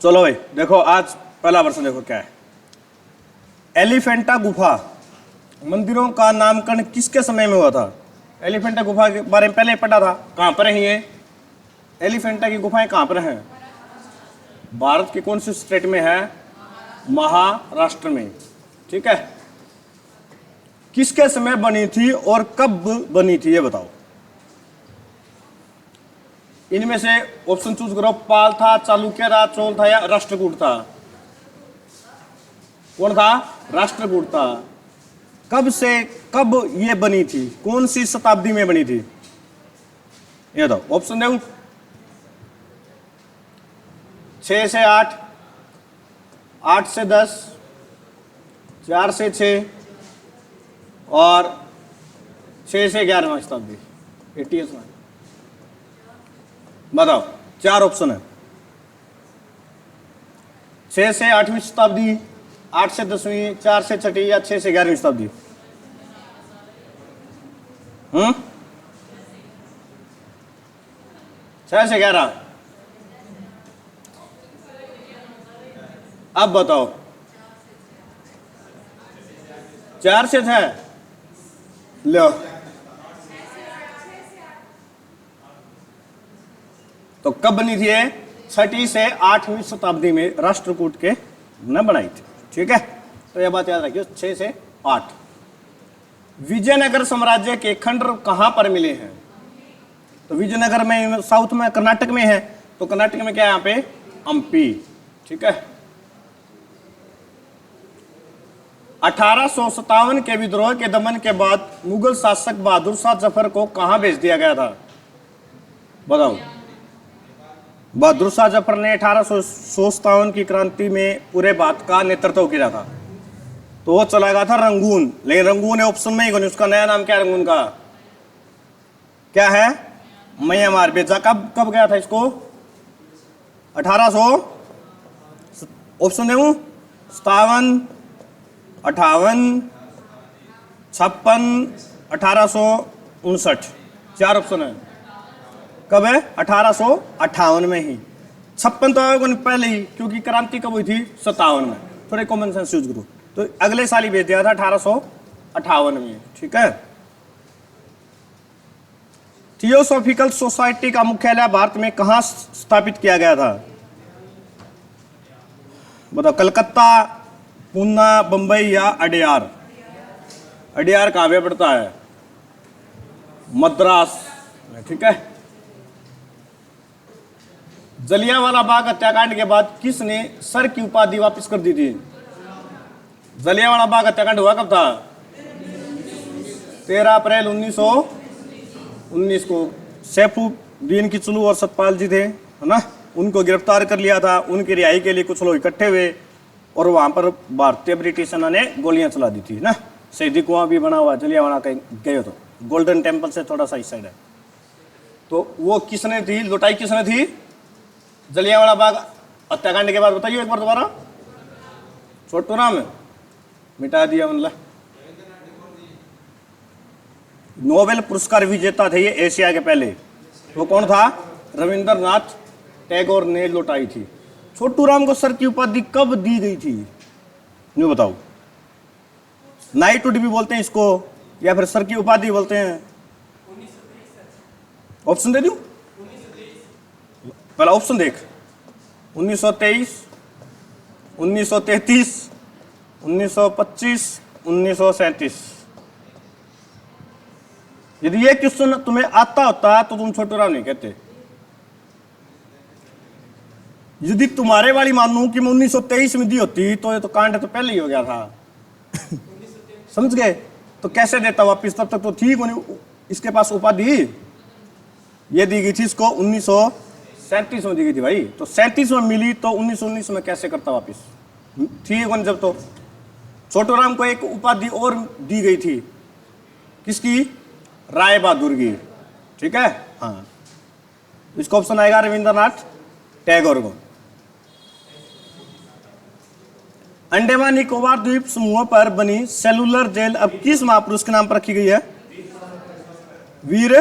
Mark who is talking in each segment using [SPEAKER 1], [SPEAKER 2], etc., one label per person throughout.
[SPEAKER 1] चलो भाई देखो, आज पहला प्रश्न देखो क्या है। एलिफेंटा गुफा मंदिरों का नामकरण किसके समय में हुआ था? एलिफेंटा गुफा के बारे में पहले पढ़ा था। कहां पर है ये? एलिफेंटा की गुफाएं कहां पर हैं? भारत के कौन से स्टेट में है? महाराष्ट्र में। ठीक है। किसके समय बनी थी और कब बनी थी ये बताओ। इनमें से ऑप्शन चूज करो। पाल था, चालुक्य था, चोल था या राष्ट्रकूट था? कौन था? राष्ट्रकूट था। कब से कब ये बनी थी? कौन सी शताब्दी में बनी थी ये बताओ। ऑप्शन दे 6 से 8, 8 से 10, 4 से 6 और 6 से 11वीं शताब्दी। 80 में बताओ। 4 ऑप्शन है। 6 से 8वीं शताब्दी, 8 से 10वीं, 4 से 6वीं या 6 से 11वीं शताब्दी। 6 से 11। अब बताओ। 4 से 6 लो। तो कब बनी थी ये? 6वीं से 8वीं शताब्दी में राष्ट्रकूट के ने बनाई थी। ठीक है, तो यह बात याद रखिए। 6 से 8। विजयनगर साम्राज्य के खंडर कहां पर मिले हैं? तो विजयनगर में साउथ में कर्नाटक में है। तो कर्नाटक में क्या है? यहां पे हम्पी। ठीक है। 1857 के विद्रोह के दमन के बाद मुगल शासक बहादुर शाह जफर को कहां भेज दिया गया था? बताओ। बहादुर शाह जफर ने 1857 की क्रांति में पूरे भारत का नेतृत्व किया था। तो वो चला गया था रंगून। लेकिन रंगून है ऑप्शन में ही नहीं। उसका नया नाम क्या है? रंगून का क्या है? म्यांमार। भेजा कब कब गया था इसको? 1800 ऑप्शन दे 57, 58, 56, 1859। 4 ऑप्शन है। कब है? 1858 में ही। 56 तो आएगा पहले ही, क्योंकि क्रांति कब हुई थी? 57 में। थोड़े कॉमन सेंस यूज करो। तो अगले साल ही भेज दिया था 1858 में। ठीक है। थियोसॉफिकल सोसाइटी का मुख्यालय भारत में कहां स्थापित किया गया था? बताओ। कलकत्ता, पूना, बंबई या अडयार? अडयार कहां पे पड़ता है? मद्रास। ठीक है। जलियांवाला बाग हत्याकांड के बाद किसने सर की उपाधि वापस कर दी थी? जलियांवाला बाग हत्याकांड हुआ कब था? 13 अप्रैल 1919 को। सैफुद्दीन किचलू और सतपाल जी थे, है ना, उनको गिरफ्तार कर लिया था। उनकी रिहाई के लिए कुछ लोग इकट्ठे हुए और वहां पर भारतीय ब्रिटिश सेना ने गोलियां चला दी थी ना। शहीदी कुआं भी बना हुआ जलियांवाला गए हो तो, गोल्डन टेम्पल से थोड़ा सा इस साइड है। तो वो किसने थी? लुटाई किसने थी जलियांवाला बाग हत्याकांड के बाद? बताइए एक बार दोबारा। छोटू राम मिटा दिया मतलब। नोबेल पुरस्कार विजेता थे ये एशिया के पहले। वो कौन था? रविंद्रनाथ टैगोर ने लुटाई थी। छोटू राम को सर की उपाधि कब दी गई थी ये बताओ। नाइटहुड भी बोलते हैं इसको, या फिर सर की उपाधि बोलते हैं। ऑप्शन दे दूं? पहला ऑप्शन देख। 1923, 1933, 1925, 1937। यदि ये क्वेश्चन तुम्हें आता होता तो तुम छोटू राम नहीं कहते। यदि तुम्हारे वाली मानूं कि मैं 1923 में दी होती तो ये तो कांड तो पहले ही हो गया था। समझ गए? तो कैसे देता वापिस? तब तक तो ठीक होनी इसके पास उपाधि। ये दी गई थी इसको 1937 में दी गई थी भाई। तो 37 में मिली तो 1919 में कैसे करता वापिस? ठीक है। जब तो छोटू राम को एक उपाधि और दी गई थी। किसकी? राय बहादुर की। ठीक है। हाँ, इसका ऑप्शन आएगा रविंद्रनाथ टैगोर को। अंडमान निकोबार द्वीप समूह पर बनी सेलुलर जेल अब किस महापुरुष के नाम पर रखी गई है? वीर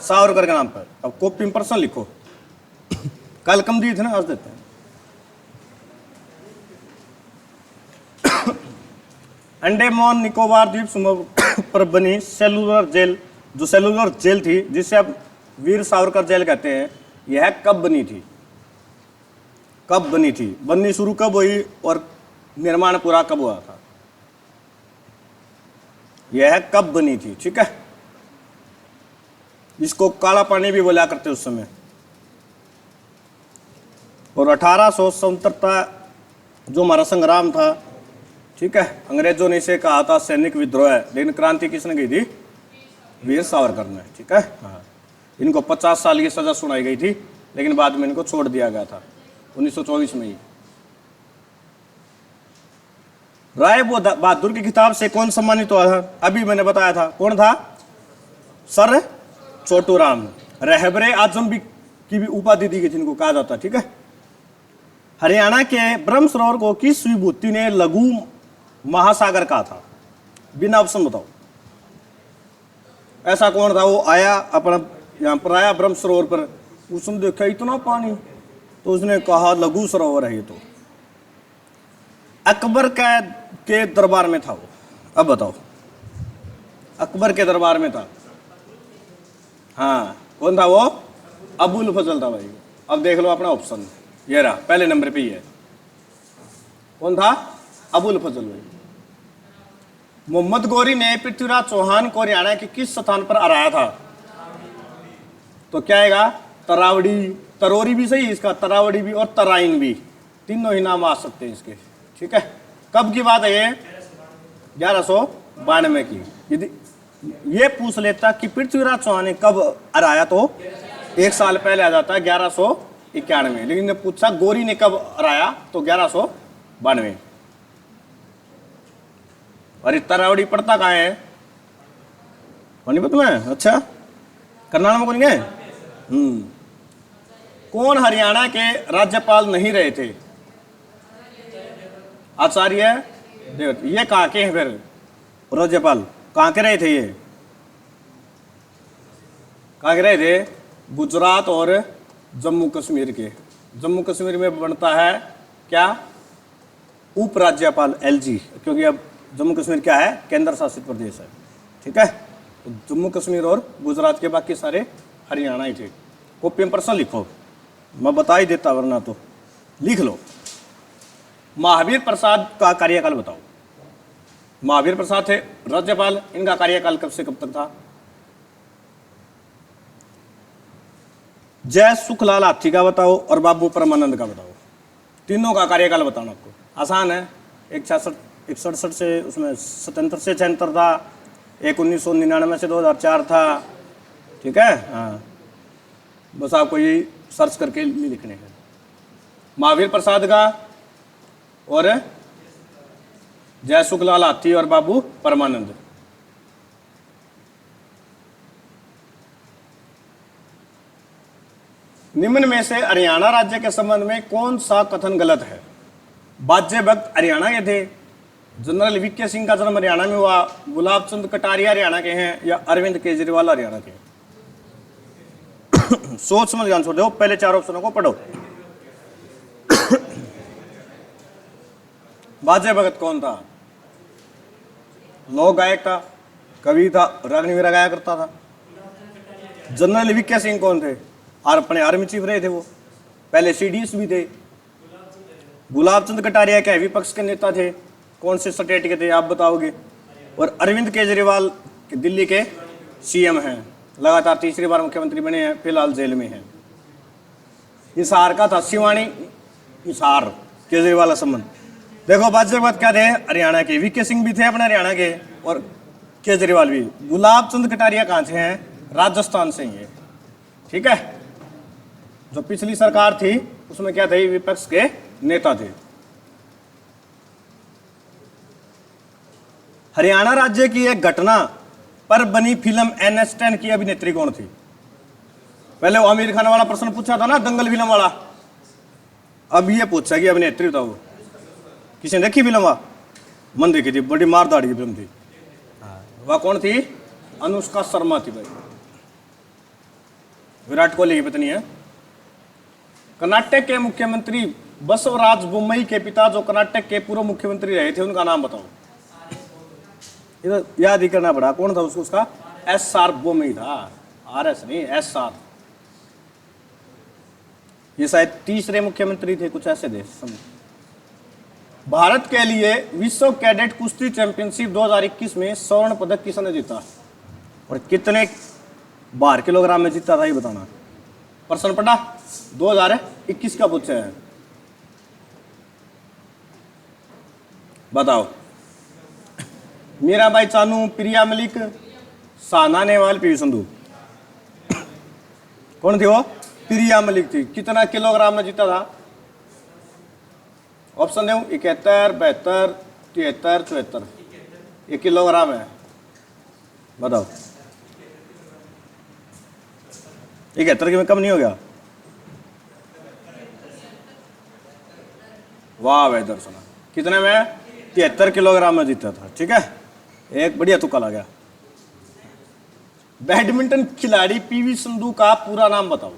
[SPEAKER 1] सावरकर के नाम पर। अब कॉपी में पर्सन लिखो। कल कम दिए थे ना, आज देते हैं। अंडमान निकोबार द्वीप समूह पर बनी सेलुलर जेल, जो सेलुलर जेल थी जिसे अब वीर सावरकर जेल कहते हैं, यह कब बनी थी? कब बनी थी? बननी शुरू कब हुई और निर्माण पूरा कब हुआ था? यह कब बनी थी? ठीक है, इसको काला पानी भी बोला करते उस समय। और 1870 का जो हमारा संग्राम था, ठीक है, अंग्रेजों ने इसे कहा था सैनिक विद्रोह है, लेकिन क्रांति किसने की थी? वीर सावरकर ने। ठीक है, हाँ, इनको 50 साल की सजा सुनाई गई थी, लेकिन बाद में इनको छोड़ दिया गया था 1924 में ही। राय बहादुर की किताब से कौन सम्मानित हुआ था? अभी मैंने बताया था, कौन था? सर छोटूराम। रहबरे आजम भी की भी उपाधि दी गई थी, इनको कहा जाता। ठीक है, हरियाणा के ब्रह्म सरोवर को किस विभूति ने लघु महासागर कहा था? बिना ऑप्शन बताओ, ऐसा कौन था? वो आया अपना यहाँ पर आया ब्रह्म सरोवर पर, उसने देखा इतना पानी, तो उसने कहा लघु सरोवर है ये तो। अकबर के दरबार में था वो। अब बताओ, अकबर के दरबार में था, हाँ, कौन था वो? अबुल फजल था भाई। अब देख लो अपना ऑप्शन, ये रहा पहले नंबर पे ही है, कौन था? अबुल फजल भाई। मोहम्मद गौरी ने पृथ्वीराज चौहान को हरियाणा के किस स्थान पर हराया था? तो क्या आएगा? तरावड़ी, तरोरी भी सही इसका, तरावड़ी भी और तराइन भी, तीनों ही नाम आ सकते हैं इसके। ठीक है, कब की बात है ये? 1192 की। यदि ये पूछ लेता कि पृथ्वीराज चौहान ने कब हराया, तो एक साल पहले आ जाता है 1191, लेकिन ने पूछा गौरी ने कब हराया, तो 1192। अरे तरावड़ी पड़ता कहाँ है? पानीपत में? अच्छा, करनाल में कौन गए? कौन हरियाणा के राज्यपाल नहीं रहे थे? आचार्य देवव्रत। ये कहाँ के हैं फिर राज्यपाल? कहाँ के रहे थे ये? कहाँ के रहे थे? गुजरात और जम्मू कश्मीर के। जम्मू कश्मीर में बनता है क्या? उपराज्यपाल, एलजी, क्योंकि अब जम्मू कश्मीर क्या है? केंद्र शासित प्रदेश है। ठीक है, तो जम्मू कश्मीर और गुजरात के बाकी सारे हरियाणा ही थे। कॉपी में प्रश्न लिखो, मैं बता ही देता, वरना तो लिख लो। महावीर प्रसाद का कार्यकाल बताओ। महावीर प्रसाद थे राज्यपाल, इनका कार्यकाल कब से कब तक था? जय सुखलाल हाथी का बताओ और बाबू परमानंद का बताओ। तीनों का कार्यकाल बताना आपको, आसान है। एक 67 से, उसमें 77 से 76 था, एक 1999 से 2004 था। ठीक है, हाँ, बस आपको ये सर्च करके लिखने हैं। महावीर प्रसाद का और जय सुखलाल हाथी और बाबू परमानंद। निम्न में से हरियाणा राज्य के संबंध में कौन सा कथन गलत है? बाजे भक्त हरियाणा के थे, जनरल वीके सिंह का जन्म हरियाणा में हुआ, गुलाब चंद कटारिया हरियाणा के हैं, या अरविंद केजरीवाल हरियाणा के? सोच समझ आंसर दो, पहले चार ऑप्शनों को पढ़ो। बाजे भगत कौन था? लोक गायक था, कवि था, रागनी वीरा गाया करता था। जनरल वीके सिंह कौन थे? और अपने आर्मी चीफ रहे थे वो, पहले सीडीएस भी थे। गुलाब चंद कटारिया के विपक्ष के नेता थे, कौन से स्टेट के थे आप बताओगे? और अरविंद केजरीवाल दिल्ली के सीएम हैं, लगातार तीसरी बार मुख्यमंत्री बने हैं, फिलहाल जेल में हैं। हिसार का था, शिवानी हिसार, केजरीवाल का संबंध। देखो बाजे बात क्या थे? हरियाणा के। वीके सिंह भी थे अपने हरियाणा के, और केजरीवाल भी। गुलाब चंद कटारिया कहाँ से हैं? राजस्थान से ही है। ठीक है, जो पिछली सरकार थी उसमें क्या थे? विपक्ष के नेता थे। हरियाणा राज्य की एक घटना पर बनी फिल्म NH10 की अभिनेत्री कौन थी? पहले वो आमिर खान वाला प्रश्न पूछा था ना, दंगल फिल्म वाला। अब ये पूछा कि अभिनेत्री था वो। किसी ने देखी फिल्म? वह मन देखी थी, बड़ी मारदाड़ी की फिल्म थी। वह कौन थी? अनुष्का शर्मा थी भाई, विराट कोहली की पत्नी है। कर्नाटक के मुख्यमंत्री बसवराज बोम्मई के पिता जो कर्नाटक के पूर्व मुख्यमंत्री रहे थे, उनका नाम बताओ। इधर याद ही करना पड़ा कौन था उसका SR बोमी था, RS नहीं SR। ये शायद तीसरे मुख्यमंत्री थे, कुछ ऐसे थे। भारत के लिए विश्व कैडेट कुश्ती चैंपियनशिप 2021 में स्वर्ण पदक किसने जीता और कितने बार किलोग्राम में जीता था ये बताना। प्रश्न पढ़ा 2021 का पूछा है, बताओ। मीराबाई चानू, प्रिया मलिक, साना नेहवाल, PV संधू। कौन थी वो? प्रिया मलिक थी। कितना किलोग्राम में जीता था? ऑप्शन दे 71, 72, 73, 74। ये किलोग्राम है, बताओ। 71 के में कम नहीं हो गया? वाह भाई दर्शना, कितने में? 73 किलोग्राम में जीता था। ठीक है, एक बढ़िया तुक्का लगा। बैडमिंटन खिलाड़ी PV संधू का पूरा नाम बताओ।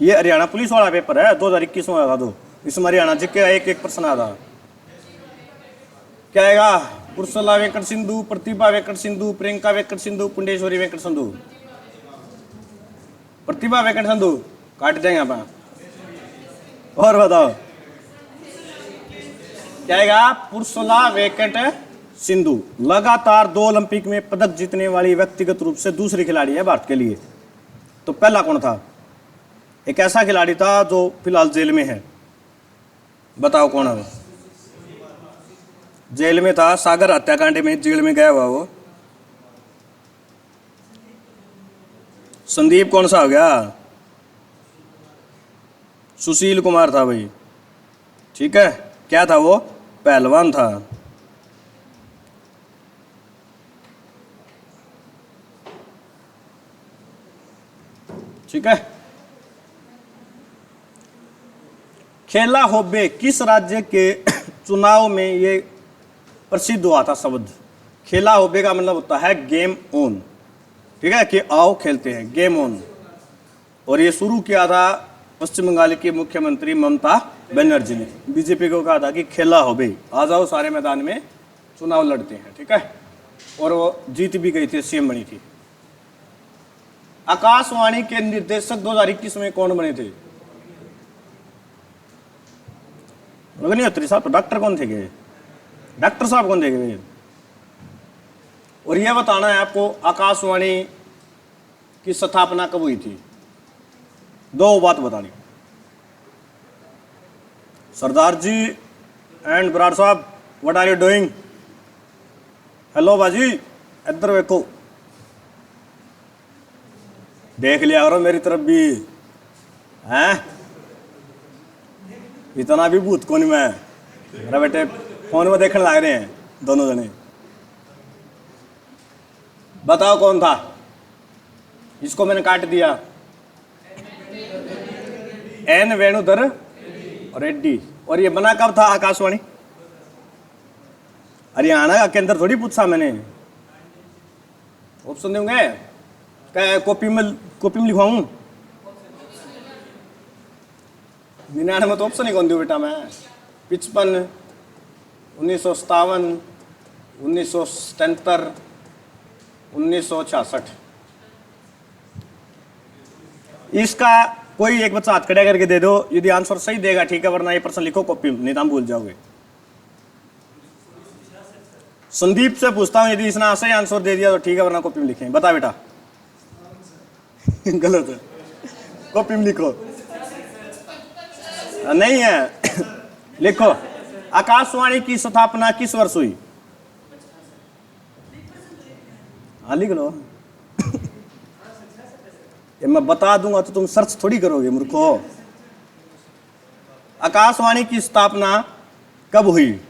[SPEAKER 1] ये हरियाणा पुलिस वाला पेपर है, 2021 में आया था। तो इसमें हरियाणा जी के एक प्रश्न आया था। क्या आएगा? उर्सला वेंकट सिंधु, प्रतिभा वेंकट सिंधु, प्रियंका वेंकट सिंधु, पुंडेश्वरी वेंकट सिंधु। प्रतिभा वेंकट सिंधु काट देंगे आप। और बताओ क्या आएगा? पुरुषोला वेंकट सिंधु लगातार 2 ओलंपिक में पदक जीतने वाली व्यक्तिगत रूप से दूसरी खिलाड़ी है भारत के लिए। तो पहला कौन था? एक ऐसा खिलाड़ी था जो फिलहाल जेल में है, बताओ कौन है? जेल में था, सागर हत्याकांड में जेल में गया हुआ वो। संदीप कौन सा हो गया? सुशील कुमार था भाई। ठीक है, क्या था वो? पहलवान था। ठीक है, खेला होबे किस राज्य के चुनाव में ये प्रसिद्ध हुआ था शब्द? खेला होबे का मतलब होता है गेम ऑन। ठीक है, कि आओ खेलते हैं, गेम ऑन। और ये शुरू किया था पश्चिम बंगाल की मुख्यमंत्री ममता बनर्जी ने। बीजेपी को कहा था कि खेला होबे, आ जाओ सारे मैदान में, चुनाव लड़ते हैं। ठीक है, और वो जीत भी गई थी, CM बनी थी। आकाशवाणी के निर्देशक 2021 में कौन बने थे? अग्निहोत्री साहब। तो डॉक्टर कौन थे? डॉक्टर साहब कौन थे? और यह बताना है आपको आकाशवाणी की स्थापना कब हुई थी। 2 बात बतानी। सरदार जी एंड बराड़ साहब, what are you doing? Hello बाजी, इधर देखो, देख लिया करो मेरी तरफ भी, हैं? इतना भी भूत कोनी मैं। मेरा बेटे फोन में देखने लग रहे हैं दोनों जने। बताओ कौन था? इसको मैंने काट दिया। N वेणुधर रेड्डी। और ये बना कब था आकाशवाणी? हरियाणा के अंदर थोड़ी पूछा मैंने। ऑप्शन दूंगे क्या? कॉपी में लिखवाऊं? 99 तो ऑप्शन ही कौन दूं बेटा मैं? 55, 1957, 1977, 1966। इसका कोई एक बच्चा हाथ खड़ा करके दे दो, यदि आंसर सही देगा ठीक है, वरना ये प्रश्न लिखो कॉपी में, नहीं तो हम भूल जाओगे। संदीप से पूछता हूं, यदि इसने सही आंसर दे दिया तो ठीक है, वरना कॉपी में लिखें। बता बेटा। गलत है, कॉपी में लिखो। नहीं है लिखो। आकाशवाणी की स्थापना किस वर्ष हुई? हाँ लिख लो। ये मैं बता दूंगा तो तुम सर्च थोड़ी करोगे मूर्खो। आकाशवाणी की स्थापना कब हुई?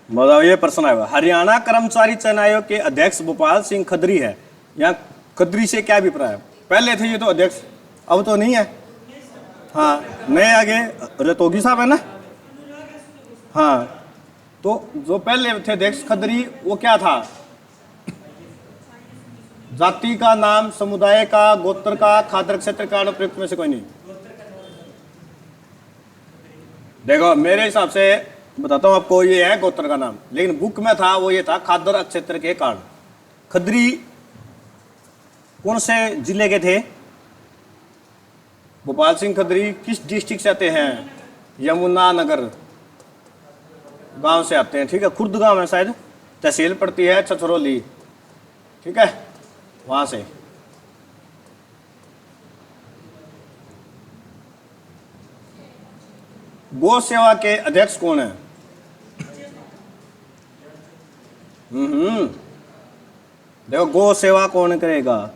[SPEAKER 1] बताओ, ये प्रश्न आएगा। हरियाणा कर्मचारी चयन आयोग के अध्यक्ष भोपाल सिंह खत्री है। यहाँ खत्री से क्या अभिप्राय है? पहले थे ये तो अध्यक्ष, अब तो नहीं है। हाँ, नए आगे रतोगी साहब है ना। हाँ, तो जो पहले थे अध्यक्ष खत्री, वो क्या था? जाति का नाम, समुदाय का, गोत्र का, खाद्य क्षेत्र का, अनुप्रयुक्त में से कोई नहीं। देखो मेरे हिसाब से बताता हूं आपको, ये है गोत्र का नाम, लेकिन बुक में था वो ये था खाद्य क्षेत्र के कारण। खद्री कौन से जिले के थे? भोपाल सिंह खद्री किस डिस्ट्रिक्ट से आते हैं? यमुनानगर गांव से आते हैं, ठीक है। खुर्द गांव है शायद, तहसील पड़ती है छछरौली, ठीक है, वहां से। गौ सेवा के अध्यक्ष कौन है? देखो गौ सेवा कौन करेगा?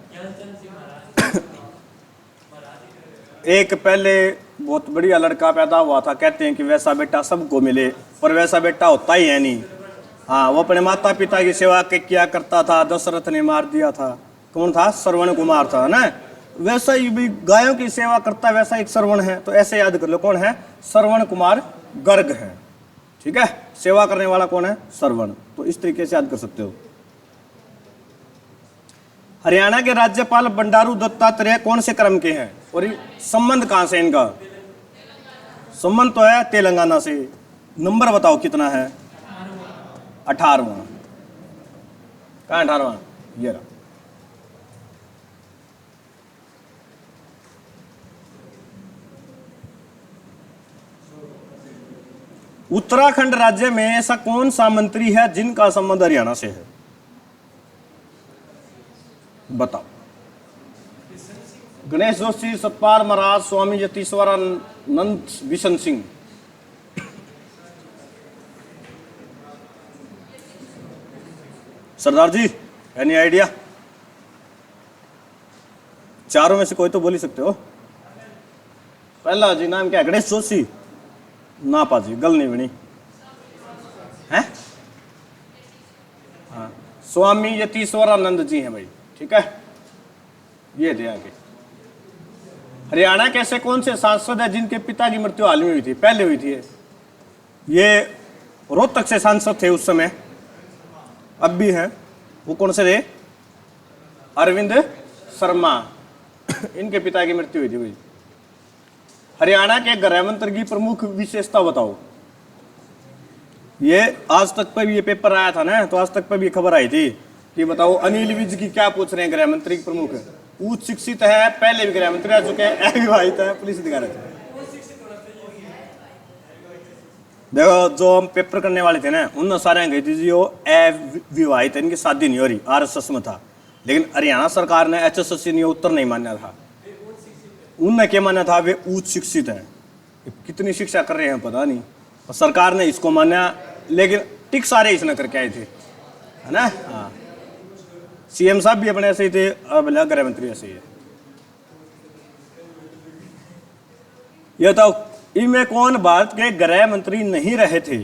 [SPEAKER 1] एक पहले बहुत बढ़िया लड़का पैदा हुआ था, कहते हैं कि वैसा बेटा सबको मिले, पर वैसा बेटा होता ही है नहीं। हाँ, वो अपने माता पिता की सेवा किया करता था, दशरथ ने मार दिया था। कौन था? श्रवण कुमार था ना। वैसा ही भी गायों की सेवा करता है, वैसा एक श्रवण है, तो ऐसे याद कर लो कौन है? श्रवण कुमार गर्ग है, ठीक है। सेवा करने वाला कौन है? श्रवण। तो इस तरीके से याद कर सकते हो। हरियाणा के राज्यपाल बंडारू दत्तात्रेय कौन से क्रम के हैं? और संबंध कहां से इनका? संबंध तो है तेलंगाना से। नंबर बताओ कितना है? 18वां। कहां 18वां? ये रहा। उत्तराखंड राज्य में ऐसा कौन सा मंत्री है जिनका संबंध हरियाणा से है? बताओ। गणेश जोशी, सतपाल महाराज, स्वामी यतीश्वरानंद, बिशन सिंह। सरदार जी, एनी आइडिया? चारों में से कोई तो बोल ही सकते हो। पहला जी नाम क्या है? गणेश जोशी ना पाजी, गल नहीं बनी है। हाँ, स्वामी यतीश्वरानंद जी हैं भाई, ठीक है। ये थे आगे। हरियाणा के ऐसे कौन से सांसद है जिनके पिता की मृत्यु हाल में हुई थी? पहले हुई थी। ये रोहतक से सांसद थे उस समय, अब भी हैं। वो कौन से थे? अरविंद शर्मा। इनके पिता की मृत्यु हुई थी भाई। हरियाणा के गृह मंत्री की प्रमुख विशेषता बताओ। ये आज तक पर भी ये पेपर आया था ना, तो आज तक पर भी खबर आई थी कि बताओ अनिल विज की क्या पूछ रहे हैं गृह मंत्री की प्रमुख? उच्च शिक्षित है, पहले भी गृह मंत्री रह चुके हैं, अविवाहित है, पुलिस अधिकारी है। देखो जो हम पेपर करने वाले थे ना, उन सारे गई थी जी वो अविवाहित है, इनकी शादी नहीं हो रही, RSS में था। लेकिन हरियाणा सरकार ने HSSC ने उत्तर नहीं माना था। उनने क्या माना था? वे उच्च शिक्षित हैं। कितनी शिक्षा कर रहे हैं पता नहीं, और सरकार ने इसको माना, लेकिन टिक सारे इसने करके आए थे, है ना। हाँ, CM साहब भी अपने ऐसे ही थे, अब गृह मंत्री ऐसे ही है। यह तो इनमें कौन भारत के गृह मंत्री नहीं रहे थे?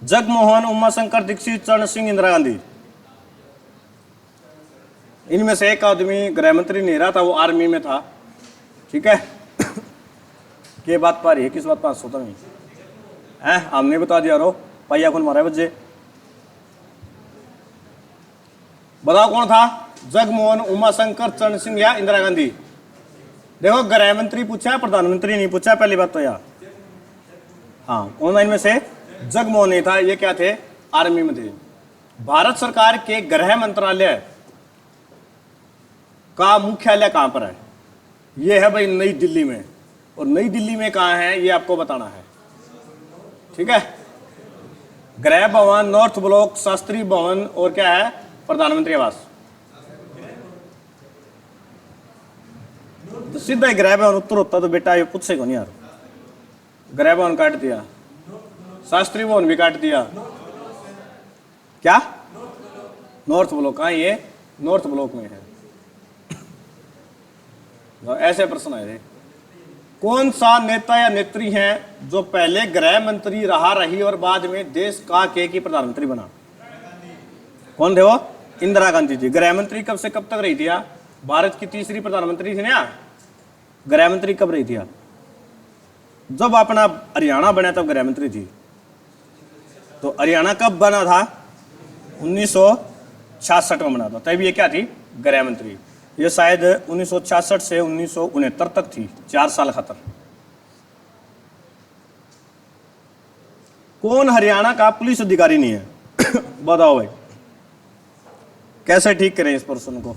[SPEAKER 1] जगमोहन, उमाशंकर दीक्षित, चरण सिंह, इंदिरा गांधी। इनमें से एक आदमी गृह मंत्री नहीं रहा था, वो आर्मी में था, ठीक है। ये बात पा रही है, किस बात पास होता नहीं है? हमने बता दिया रो पाइया कौन मारा बच्चे। बताओ कौन था? जगमोहन, उमाशंकर, चरण सिंह या इंदिरा गांधी? देखो गृह मंत्री पूछा है, प्रधानमंत्री नहीं पूछा, पहली बात तो यार। हाँ, कौन इनमें से? जगमोहन नहीं था, ये क्या थे? आर्मी में थे। भारत सरकार के गृह मंत्रालय का मुख्यालय कहां पर है? ये है भाई नई दिल्ली में। और नई दिल्ली में कहां है ये आपको बताना है, ठीक है। गृह भवन, नॉर्थ ब्लॉक, शास्त्री भवन और क्या है? प्रधानमंत्री आवास। तो सीधा ही गृह भवन उत्तर होता तो बेटा ये पूछेगा नहीं यार। गृह भवन काट दिया, शास्त्री भवन भी काट दिया। क्या? North block. कहां? ये नॉर्थ ब्लॉक में है। ऐसे प्रश्न आए थे। कौन सा नेता या नेत्री है जो पहले गृह मंत्री रही और बाद में देश का की प्रधानमंत्री बना? कौन थे वो? इंदिरा गांधी जी। गृह मंत्री कब से कब तक रही थी? भारत की तीसरी प्रधानमंत्री थी ना। गृह मंत्री कब रही थी? जब अपना हरियाणा बना तब गृह मंत्री थी। तो हरियाणा कब बना था? 66 में बना था, तब ये क्या थी, गृह मंत्री। ये शायद 1966 से 1969 तक थी, 4 साल खातर। कौन हरियाणा का पुलिस अधिकारी नहीं है? बताओ भाई, कैसे ठीक करें इस पर्सन को?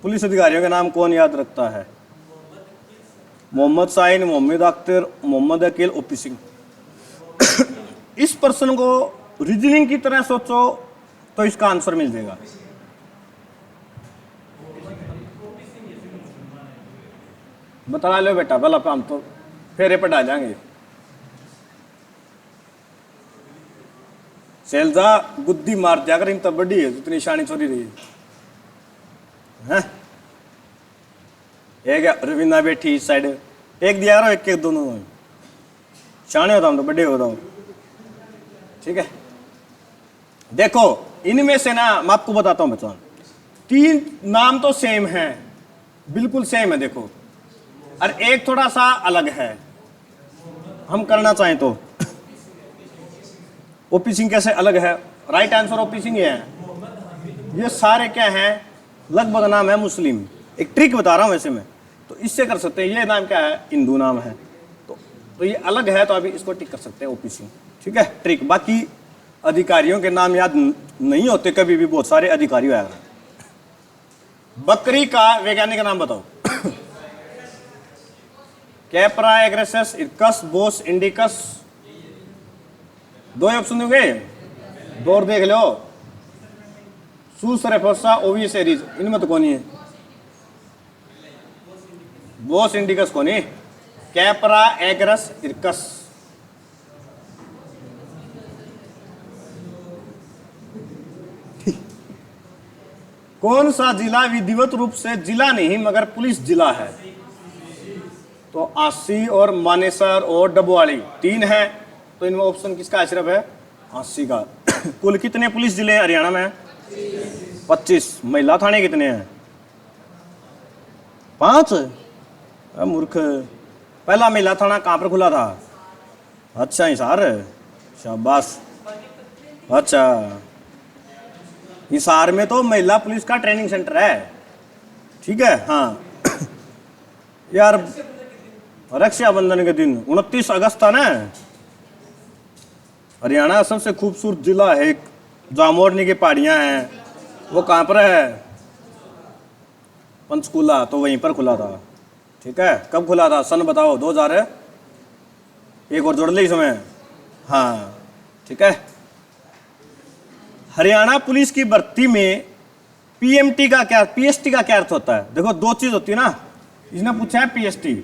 [SPEAKER 1] पुलिस अधिकारियों के नाम कौन याद रखता है? मोहम्मद शाहीन, मोहम्मद अख्तर, मोहम्मद अकील, ओपी सिंह। इस पर्सन को रीजनिंग की तरह सोचो तो इसका आंसर मिल जाएगा। बता लो बेटा, भला हम तो फेरे पर डाल जाएंगे। शैलजा गुद्दी मार दिया कर, इन तब बड़ी है जितनी शानी छोरी रही है। एक रवीना बैठी इस साइड, एक दिया करो, एक एक दोनों शाने होता हम तो बड़े होता हूँ। ठीक है, देखो इनमें से ना मैं आपको बताता हूँ बच्चों, 3 नाम तो सेम है, बिल्कुल सेम है देखो, और एक थोड़ा सा अलग है। हम करना चाहें तो ओपी सिंह कैसे अलग है? राइट आंसर ओपी सिंह ही है। ये सारे क्या हैं, लगभग नाम है मुस्लिम। एक ट्रिक बता रहा हूं वैसे मैं, तो इससे कर सकते हैं। ये नाम क्या है, हिंदू नाम है, तो ये अलग है, तो अभी इसको टिक कर सकते हैं ओपी सिंह। ठीक है, ट्रिक। बाकी अधिकारियों के नाम याद नहीं होते कभी भी, बहुत सारे अधिकारी आया। बकरी का वैज्ञानिक नाम बताओ। कैपरा एग्रेसस, इरकस, बोस इंडिकस। 2 ऑप्शन दोगे, 2 और देख लो। सूसरेफोसा, ओवियस एरीज, इनमें तो कौन ही है? बोस इंडिकस कौन है? कैपरा एग्रस इरकस। कौन सा जिला विधिवत रूप से जिला नहीं मगर पुलिस जिला है? तो आसी और मानेसर और डबवाली 3 है, तो इनमें ऑप्शन किसका है? सिर्फ है आसी का। कुल कितने पुलिस जिले हैं हरियाणा में? 25। महिला थाने कितने हैं? 5। मूर्ख, पहला महिला थाना कहाँ पर खुला था? अच्छा हिसार, शाबाश। अच्छा, हिसार में तो महिला पुलिस का ट्रेनिंग सेंटर है। ठीक है, हाँ यार, रक्षाबंधन के दिन 29 अगस्त था ना। हरियाणा सबसे खूबसूरत जिला है, जामोरनी की पहाड़ियां हैं, वो कहाँ पर है? पंचकूला, तो वहीं पर खुला था। ठीक है, कब खुला था? सन बताओ। 2000 है, एक और जोड़ ले इसमें। हाँ ठीक है। हरियाणा पुलिस की भर्ती में पीएमटी का क्या, पीएसटी का क्या अर्थ होता है? देखो 2 चीज होती है ना, इसने पूछा है पीएसटी।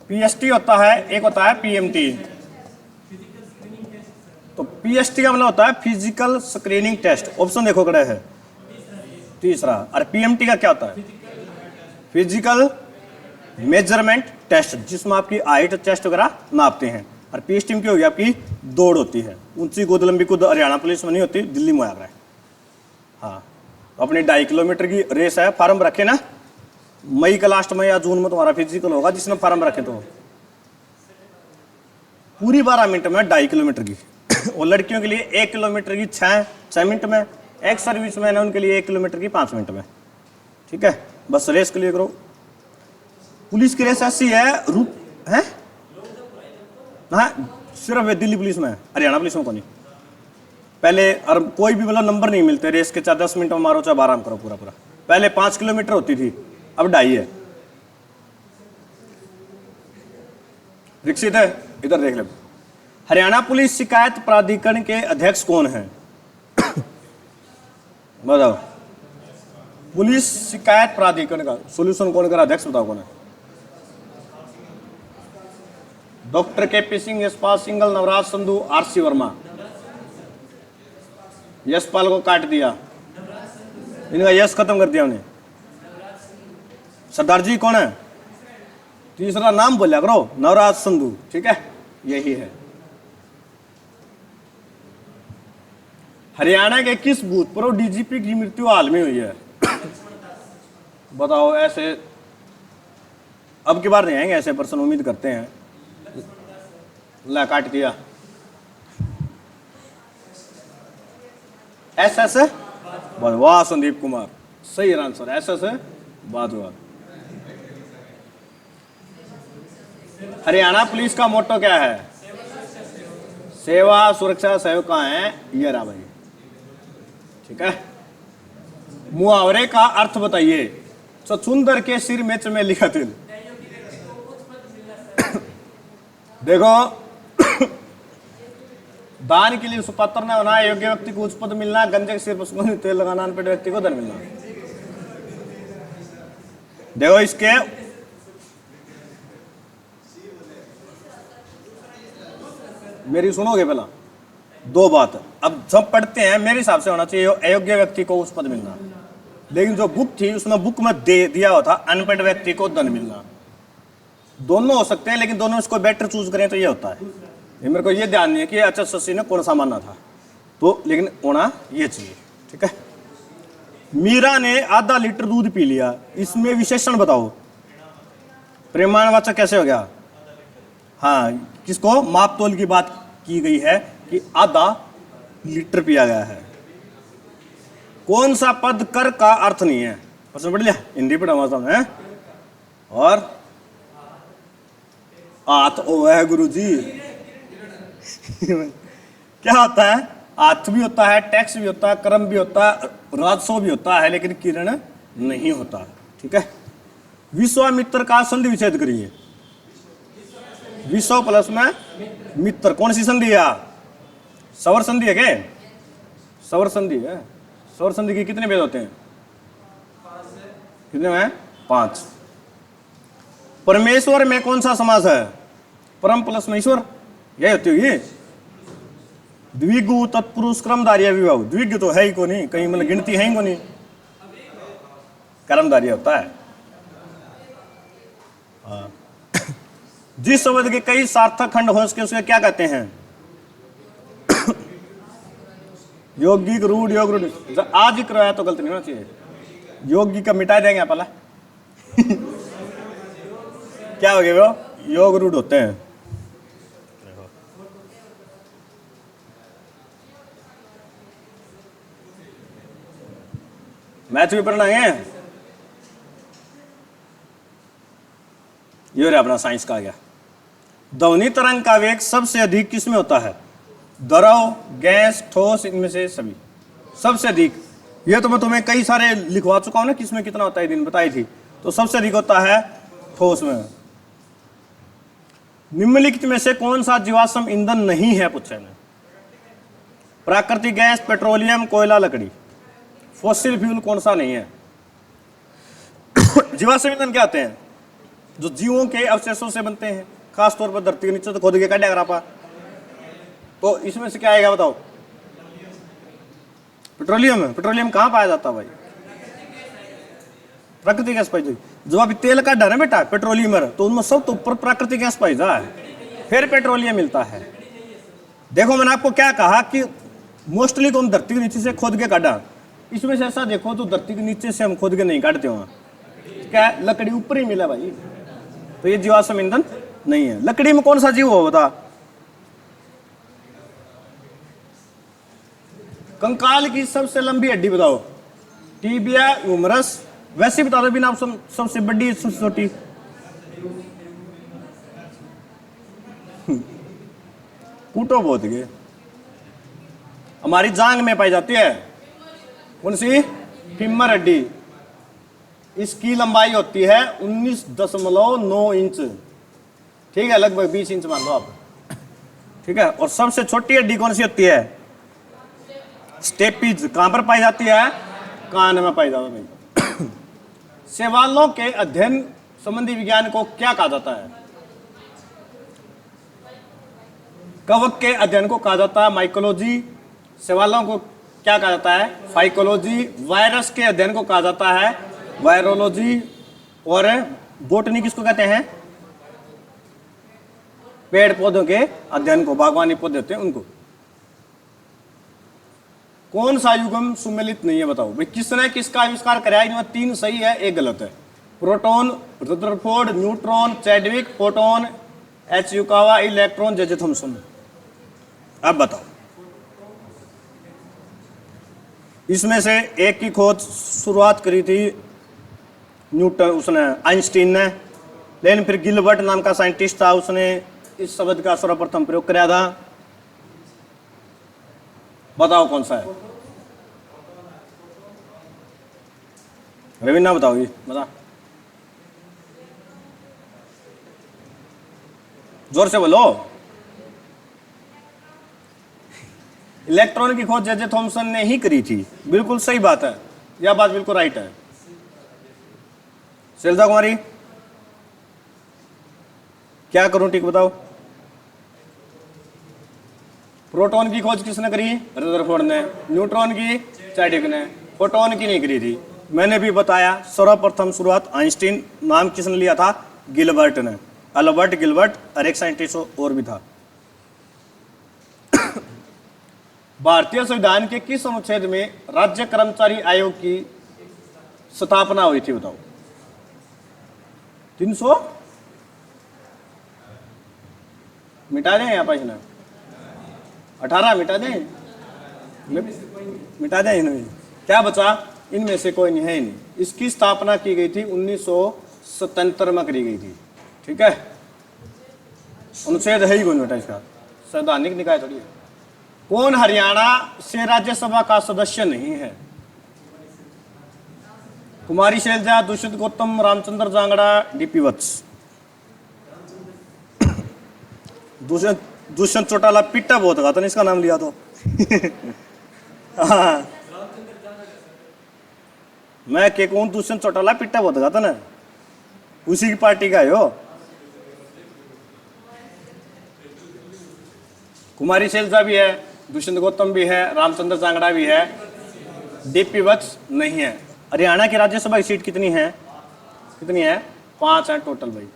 [SPEAKER 1] पीएसटी होता है, एक होता है पीएमटी। तो पीएसटी का मतलब होता है फिजिकल स्क्रीनिंग टेस्ट। ऑप्शन देखो कड़े है, तीसरा। और पीएमटी का क्या होता है? फिजिकल मेजरमेंट टेस्ट, जिसमें आपकी हाइट, चेस्ट वगैरह नापते हैं। और पीएसटी में क्या होगी? आपकी दौड़ होती है। ऊंची कूद, लंबी कूद हरियाणा पुलिस में नहीं होती, दिल्ली में आया है। हाँ, अपनी 2.5 किलोमीटर की रेस है, फार्म रखे ना, मई का लास्ट में या जून में तुम्हारा फिजिकल होगा, जिसने फार्म रखे तो पूरी 12 मिनट में 2.5 किलोमीटर की। और लड़कियों के लिए 1 किलोमीटर की 6 मिनट में। एक सर्विस मैन है उनके लिए 1 किलोमीटर की 5 मिनट में। ठीक है, बस रेस क्लियर करो। पुलिस की रेस ऐसी है, रूप है। हाँ, सिर्फ दिल्ली पुलिस में, हरियाणा पुलिस में को नहीं। पहले और कोई भी मतलब नंबर नहीं मिलते रेस के, चाहे 10 मिनट में मारो चाहे 12 में करो पूरा पूरा। पहले 5 किलोमीटर होती थी, अब 2.5 है। विकसित है, इधर देख ले। हरियाणा पुलिस शिकायत प्राधिकरण के अध्यक्ष कौन है? बताओ। पुलिस शिकायत प्राधिकरण का सोल्यूशन कौन करा? अध्यक्ष बताओ कौन है? Doctor KP Singh, Yashpal single, Navraj Sandhu, RC Verma. Yashpal को काट दिया, इनका यश खत्म कर दिया उन्हें। सरदार जी कौन है? तीसरा नाम बोलिया करो, नवराज संधू। ठीक है, यही है। हरियाणा के किस भूतपूर्व डीजीपी की मृत्यु हाल में हुई है? बताओ। ऐसे अब की बार नहीं आएंगे ऐसे पर्सन, उम्मीद करते हैं। ला काट दिया। एस वाह संदीप कुमार, सही आंसर, ऐसा से बात हुआ। हरियाणा पुलिस का मोटो क्या है? सेवा सुरक्षा सहयोग। कहाँ है? ये रहा भाई, ठीक है। मुहावरे का अर्थ बताइए। चुंदर के सिर में चमेली का तिल। देखो, दान के लिए सुपात्र न होना, योग्य व्यक्ति को उच्च पद मिलना, गंजे के सिर पर सुगंधित तेल लगाना, अनपढ़ व्यक्ति को धन मिलना। देखो इसके मेरी सुनोगे पहला दो बात। अब जब पढ़ते हैं मेरे हिसाब से होना चाहिए अयोग्य व्यक्ति को उच्च पद मिलना, लेकिन जो बुक थी उसमें बुक में दिया हुआ था अनपढ़ व्यक्ति को धन मिलना। दोनों हो सकते हैं, लेकिन दोनों इसको बेटर चूज करें तो ये होता है। ये मेरे को ये ध्यान नहीं है कि अच्छा शशि ने कौन सा मानना था, तो लेकिन होना ये चाहिए, ठीक है। मीरा ने आधा लीटर दूध पी लिया, इसमें विशेषण बताओ। परिमाणवाचक कैसे हो गया? हाँ, किसको? माप तोल की बात की गई है कि आधा लीटर पिया गया है। कौन सा पद कर का अर्थ नहीं है? प्रश्न पढ़ लिया, हिंदी पढ़ा हुआ है। और आत ओ है गुरु जी। क्या होता है? आत भी होता है, टैक्स भी होता है, कर्म भी होता है, राजस्व भी होता है, लेकिन किरण नहीं होता, ठीक है। विश्वामित्र का संधि विच्छेद करिए। विश्व प्लस में मित्र, कौन सी संधि है? सवर संधि है क्या? सवर संधि है। सवर संधि के कितने भेद होते हैं? कितने में? 5। परमेश्वर में कौन सा समास है? परम प्लस में ईश्वर, यही होती होगी। द्विगु तत्पुरुष क्रमधार्य विभाग। द्विग तो है ही को नहीं, कहीं मतलब गिनती है ही को नहीं, कर्मधार्य होता है। जिस शब्द के कई सार्थक खंड हो सके उसके क्या कहते हैं? यौगिक, रूढ़, योग रूढ़। आज ही कराया तो गलत नहीं होना चाहिए। यौगिक का मिटा देंगे पहला। क्या हो गया वो? योग रूढ़ होते हैं। मैथ भी पढ़ना है। ये अपना साइंस का आ गया। ध्वनि तरंग का वेग सबसे अधिक किसमें होता है? द्रव, गैस, ठोस, इनमें से सभी सबसे अधिक। ये तो मैं तुम्हें कई सारे लिखवा चुका हूं ना, किसमें कितना होता है, दिन बताई थी। तो सबसे अधिक होता है ठोस में। निम्नलिखित में से कौन सा जीवाश्म ईंधन नहीं है? पूछे ने। प्राकृतिक गैस, पेट्रोलियम, कोयला, लकड़ी। फॉसिल फ्यूल कौन सा नहीं है? जीवाश्म ईंधन क्या होते हैं? जो जीवों के अवशेषों से बनते हैं, खासतौर पर धरती के नीचे तो खोद के काटा अगर आप, तो इसमें से क्या आएगा बताओ? पेट्रोलियम है। पेट्रोलियम कहाँ पाया जाता है भाई? प्राकृतिक गैस पाई जाती। जो अभी तेल का डर है बेटा पेट्रोलियम है, तो उनमें सब तो ऊपर प्राकृतिक गैस पाई जा है, फिर पेट्रोलियम मिलता है। देखो मैंने आपको क्या कहा कि मोस्टली तो हम धरती के नीचे से खोद के काटा। इसमें से ऐसा देखो तो धरती के नीचे से हम खोद के नहीं काटते वहां, क्या लकड़ी ऊपर ही मिला भाई, तो ये जीवाश्म ईंधन नहीं है। लकड़ी में कौन सा जीव हो बता? कंकाल की सबसे लंबी हड्डी बताओ? Tibia, humerus. वैसे बता दो बिना ऑप्शन, सबसे बड़ी सबसे छोटी। पूटो बहुत गए। हमारी जांग में पाई जाती है कौन सी? फीमर हड्डी। इसकी लंबाई होती है 19.9 इंच, ठीक है, लगभग 20 इंच मान लो आप, ठीक है। और सबसे छोटी हड्डी कौन सी होती है? स्टेपीज। कहां पर पाई जाती है? कान में पाई जाती है। शैवालों के अध्ययन संबंधी विज्ञान को क्या कहा जाता है? कवक के अध्ययन को कहा जाता है माइकोलॉजी। शैवालों को क्या कहा जाता है? फाइकोलॉजी। वायरस के अध्ययन को कहा जाता है वायरोलॉजी। और बोटनी किसको कहते हैं? पेड़ पौधों के अध्ययन को, बागवानी पौधे होते हैं उनको। कौन सा युग्म सुमेलित नहीं है बताओ भाई? किसने किसका आविष्कार कराया? इनमें 3 सही है, 1 गलत है। Proton Rutherford, neutron Chadwick, photon H Yukawa, electron J J Thomson. अब बताओ इसमें से एक की खोज शुरुआत करी थी न्यूटन, उसने आइंस्टीन ने, लेकिन फिर गिलबर्ट नाम का साइंटिस्ट था, उसने इस शब्द का सर्वप्रथम प्रयोग कराया था। बताओ कौन सा है? रवीना बताओ, ये बता, जोर से बोलो। इलेक्ट्रॉन की खोज जे जे थॉमसन ने ही करी थी। बिल्कुल सही बात है, यह बात बिल्कुल राइट है। शैलजा कुमारी, क्या करूं ठीक बताओ? प्रोटॉन की खोज किसने करी? रदरफोर्ड ने। न्यूट्रॉन की चैडिक ने। फोटोन की नहीं करी थी। मैंने भी बताया सर्वप्रथम शुरुआत आइंस्टीन नाम किसने लिया था? गिलबर्ट ने। अल्बर्ट गिलबर्ट और एक साइंटिस्ट और भी था। भारतीय संविधान के किस अनुच्छेद में राज्य कर्मचारी आयोग की स्थापना हुई थी? बताओ। 300 मिटा दें यहाँ पर, इसने 18 मिटा दें, मिटा दें इन्हें, क्या बचा? इनमें से कोई नहीं है ही नहीं। इसकी स्थापना की गई थी 1977 में करी गई थी। ठीक है, अनुच्छेद है ही कोई नोटा इसका, संवैधानिक निकाय थोड़ी है। कौन हरियाणा से राज्यसभा का सदस्य नहीं है? कुमारी शैलजा, दुष्यंत गौतम, रामचंद्र जांगड़ा, डीपी वत्स। दुष्यंत चौटाला पिट्टा बहुत था ना, इसका नाम लिया तो। हाँ, मैं के कौन? दुष्यंत चौटाला पिट्टा बहुत था ना, उसी की पार्टी का है हो। कुमारी शैलजा भी है, दुष्यंत गौतम भी है, रामचंद्र जांगड़ा भी है, डीपी वत्स नहीं है। हरियाणा की राज्यसभा की सीट कितनी है? कितनी है? 5 है टोटल भाई।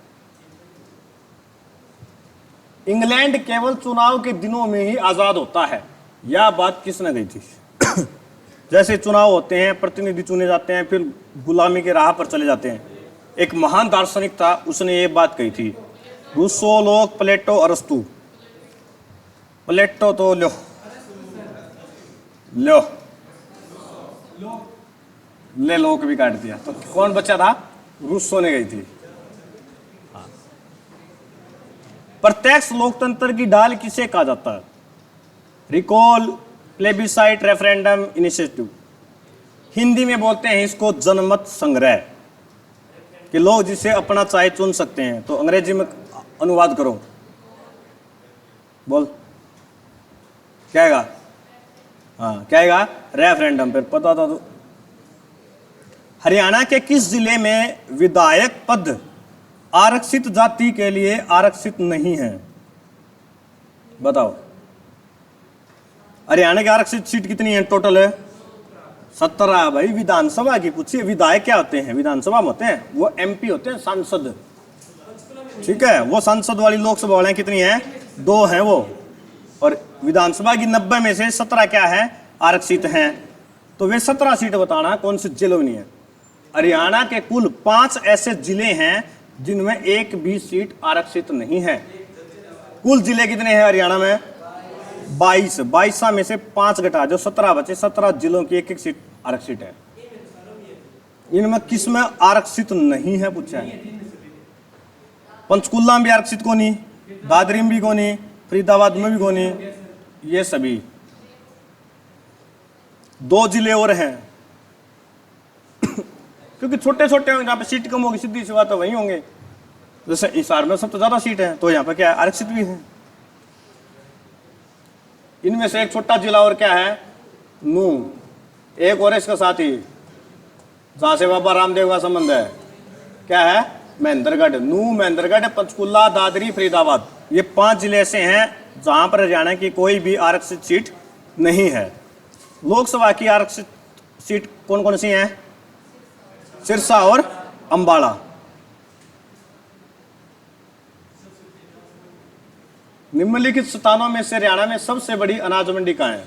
[SPEAKER 1] इंग्लैंड केवल चुनाव के दिनों में ही आजाद होता है, यह बात किसने कही थी? जैसे चुनाव होते हैं, प्रतिनिधि चुने जाते हैं, फिर गुलामी के राह पर चले जाते हैं। एक महान दार्शनिक था, उसने ये बात कही थी। रूसो, लोक, प्लेटो, अरस्तु। प्लेटो तो लो लो ले, लोक भी काट दिया, तो कौन बचा था? रूसो ने गई थी। प्रत्यक्ष लोकतंत्र की ढाल किसे कहा जाता है? Recall, plebiscite, referendum, initiative. Hindi में बोलते हैं इसको जनमत संग्रह, कि लोग जिसे अपना चाहे चुन सकते हैं। तो अंग्रेजी में अनुवाद करो, बोल क्या आएगा? हाँ, क्या आएगा? रेफरेंडम। पर पता था तो। हरियाणा के किस जिले में विधायक पद आरक्षित जाति के लिए आरक्षित नहीं है? बताओ। हरियाणा की आरक्षित सीट कितनी है टोटल? है 17। भाई विधानसभा की पूछिए, विधायक क्या होते हैं? विधानसभा में होते हैं, वो एमपी होते हैं, सांसद। ठीक है, वो सांसद वाली लोकसभा वाले कितनी है? 2 हैं वो। और विधानसभा की 90 में से 17 क्या है? आरक्षित हैं। तो वे 17 सीट बताना कौन से जिलों में नहीं है। हरियाणा के कुल 5 ऐसे जिले हैं जिनमें एक भी सीट आरक्षित नहीं है। कुल जिले कितने हैं हरियाणा में? 22। 22 में से 5 घटा जो 17 बचे, 17 जिलों की एक एक सीट आरक्षित है। इनमें किस में आरक्षित नहीं है पूछा है? पंचकुला में भी आरक्षित को नहीं, दादरी में भी को नहीं, फरीदाबाद में भी को नहीं, ये सभी 2 जिले और हैं। क्योंकि छोटे छोटे होंगे, यहाँ पे सीट कम होगी, सीधी सी बात है, वहीं होंगे। जैसे हिसार में सबसे ज्यादा सीट है, तो यहाँ पे क्या है? आरक्षित भी है। इनमें से एक छोटा जिला और क्या है? नू। एक और इसका साथी, जहां से बाबा रामदेव का संबंध है, क्या है? महेंद्रगढ़। नू, महेंद्रगढ़, पंचकुला, दादरी, फरीदाबाद, ये 5 जिले ऐसे हैं जहां पर हरियाणा की कोई भी आरक्षित सीट नहीं है। लोकसभा की आरक्षित सीट कौन कौन सी हैं? सिरसा और अंबाला। निम्नलिखित स्थानों में से हरियाणा में सबसे बड़ी अनाज मंडी कहाँ है?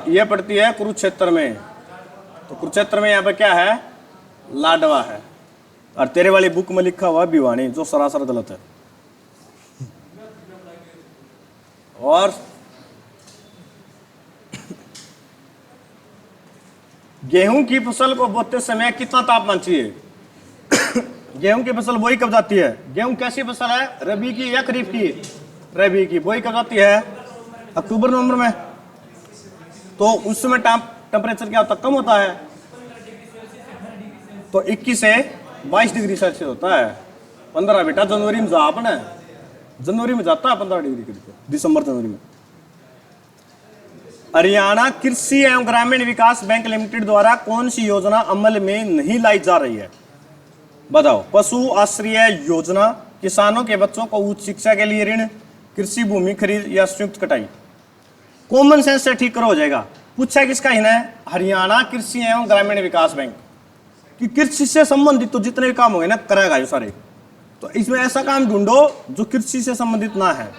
[SPEAKER 1] यह पड़ती है कुरुक्षेत्र में। तो कुरुक्षेत्र में यहाँ पे क्या है? लाडवा है। और तेरे वाली बुक में लिखा हुआ भिवानी, जो सरासर गलत है। और गेहूं की फसल को बोते समय कितना तापमान चाहिए? गेहूं की फसल बोई कब जाती है? गेहूं कैसी फसल है, रबी की या खरीफ की? रबी की। बोई कब जाती है? अक्टूबर नवंबर में। तो उस समय टेम्परेचर क्या होता, कम होता है, तो 21 से 22 डिग्री सेल्सियस होता है। 15 बेटा जनवरी में जा, अपने जनवरी में जाता है 15 डिग्री करीब, दिसंबर जनवरी में। हरियाणा कृषि एवं ग्रामीण विकास बैंक लिमिटेड द्वारा कौन सी योजना अमल में नहीं लाई जा रही है? बताओ। पशु आश्रय योजना, किसानों के बच्चों को उच्च शिक्षा के लिए ऋण, कृषि भूमि खरीद या संयुक्त कटाई। कॉमन सेंस से ठीक करो हो जाएगा। पूछा किसका ही है? हरियाणा कृषि एवं ग्रामीण विकास बैंक कि कृषि से संबंधित तो जितने भी काम होंगे ना करेगा ये सारे। तो इसमें ऐसा काम ढूंढो जो कृषि से संबंधित ना है।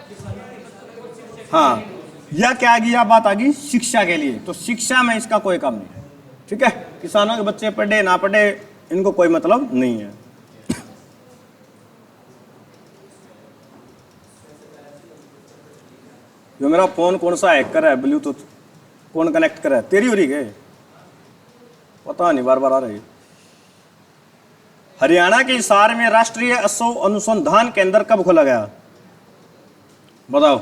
[SPEAKER 1] हाँ, या क्या आ गई, या बात आ गई शिक्षा के लिए, तो शिक्षा में इसका कोई काम नहीं है। ठीक है, किसानों के बच्चे पढ़े ना पढ़े इनको कोई मतलब नहीं है। जो मेरा फोन कौन सा हैक कर है, ब्लूटूथ कौन कनेक्ट कर है, तेरी हो रही है पता नहीं, बार बार आ रही। हरियाणा के हिसार में राष्ट्रीय अश्व अनुसंधान केंद्र कब खोला गया? बताओ।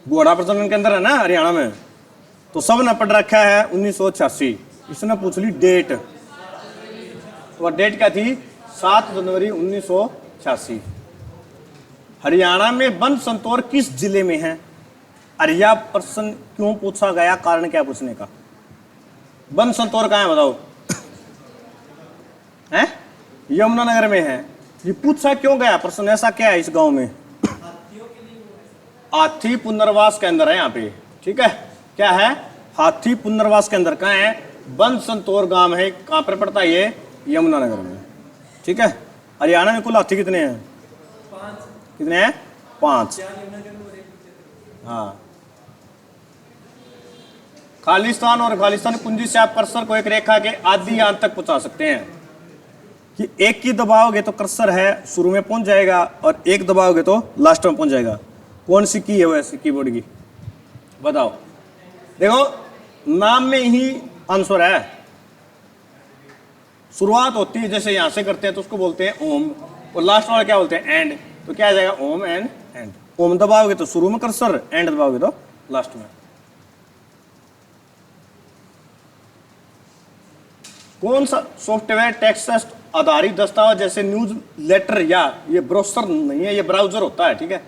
[SPEAKER 1] घोड़ा प्रजनन केंद्र है ना हरियाणा में, तो सब ने पढ़ रखा है 1986। इसने पूछ ली डेट, तो डेट क्या थी? 7 जनवरी 1986। हरियाणा में वन संतोर किस जिले में है? अरे यह प्रश्न क्यों पूछा गया, कारण क्या पूछने का? वन संतोर कहाँ है बताओ? है यमुनानगर में है। ये पूछा क्यों गया प्रश्न, ऐसा क्या है इस गांव में? हाथी पुनर्वास केंद्र है यहाँ पे। ठीक है, क्या है? हाथी पुनर्वास केंद्र कहाँ है? वन संतोर गांव है। कहाँ पर पड़ता है ये? यमुनानगर में। ठीक है, हरियाणा में कुल हाथी कितने हैं? 5। कितने हैं? 5। हाँ, खालिस्तान और खालिस्तान कुंजी से आप कर्सर को एक रेखा के आदि अंत तक पहुंचा सकते हैं कि एक की दबाओगे तो कर्सर है शुरू में पहुंच जाएगा और एक दबाओगे तो लास्ट में पहुंच जाएगा। कौन सी की है वैसे कीबोर्ड की? बताओ। देखो, नाम में ही आंसर है। शुरुआत होती है जैसे यहां से करते हैं तो उसको बोलते हैं ओम, और लास्ट वाला क्या बोलते हैं? एंड। तो क्या आ जाएगा? Ohm and and. ओम दबाओगे तो शुरू में कर्सर, एंड दबाओगे तो लास्ट में। कौन सा सॉफ्टवेयर टेक्स्ट आधारित दस्तावेज जैसे न्यूज लेटर या ये ब्राउज़र नहीं है, ये ब्राउजर होता है, ठीक है,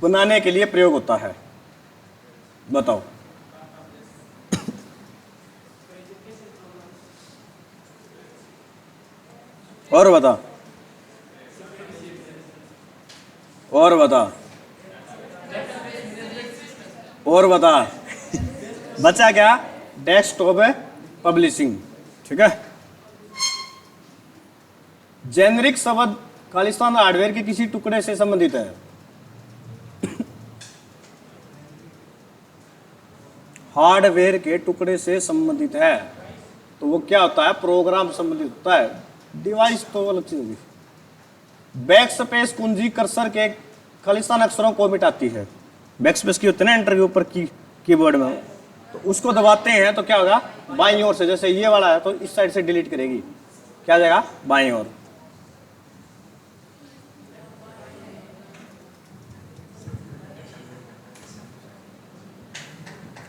[SPEAKER 1] बनाने के लिए प्रयोग होता है? बताओ। और बता, और बता, और बता। बचा क्या? Desktop publishing. ठीक है, जेनरिक शब्द खालिस्तान हार्डवेयर के किसी टुकड़े से संबंधित है? हार्डवेयर के टुकड़े से संबंधित है तो वो क्या होता है? प्रोग्राम संबंधित होता है। डिवाइस तो अलग चीज होगी। बैक स्पेस कुंजी कर्सर के खालिस्तान अक्षरों को मिटाती है। बैक स्पेस की होती है ना इंटरव्यू पर कीबोर्ड में, तो उसको दबाते हैं तो क्या होगा? बाईं ओर से, जैसे ये वाला है तो इस साइड से डिलीट करेगी, क्या जाएगा? बाईं ओर।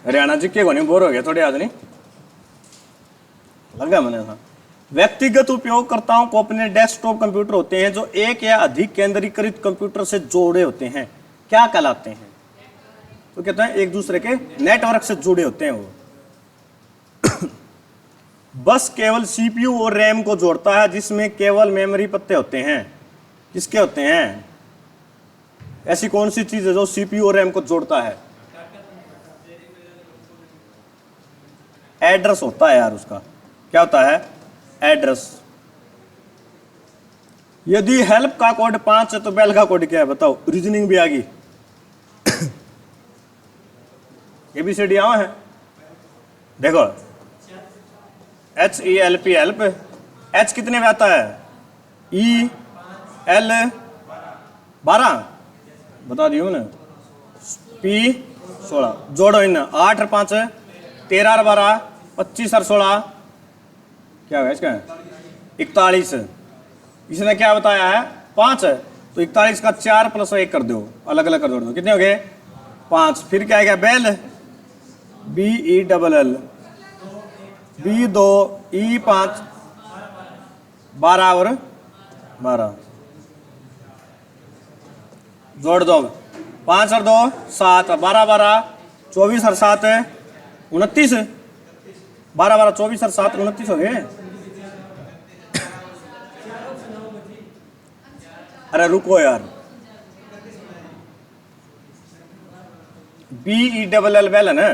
[SPEAKER 1] हरियाणा जी के नहीं बोर हो गया थोड़े आज? नहीं लगा मैंने था। व्यक्तिगत उपयोगकर्ताओं को अपने डेस्कटॉप कंप्यूटर होते हैं जो एक या अधिक केंद्रीकृत कंप्यूटर से जोड़े होते हैं, क्या कहलाते हैं? तो कहते हैं एक दूसरे के नेटवर्क से जुड़े होते हैं वो। बस केवल सीपीयू और रैम को जोड़ता है जिसमें केवल मेमोरी पत्ते होते हैं। किसके होते हैं? ऐसी कौन सी चीज है जो सीपीयू और रैम को जोड़ता है? एड्रेस होता है यार उसका। क्या होता है? एड्रेस। यदि हेल्प का कोड 5 है तो बेल का कोड क्या है बताओ? रीजनिंग भी आ गई। एबीसीडी आवा है, देखो। HELP help. H कितने में आता है? EL 12 बता दियो मैंने। P 16 जोड़ो इन 8 और 5 13 और 12 25 और 16 क्या है इसका 41। इसने क्या बताया है 5 है, तो 41 का 4 + 1 कर दो, अलग अलग कर दो, कितने हो गए 5। फिर क्या है बेल BELL B2 E5 12 और 12 जोड़ दो, 5 और 2 7, 12 12 24 और 7 29, 12 12 24 और 7 29 हो गए। अरे रुको यार, BELL बेल है ना,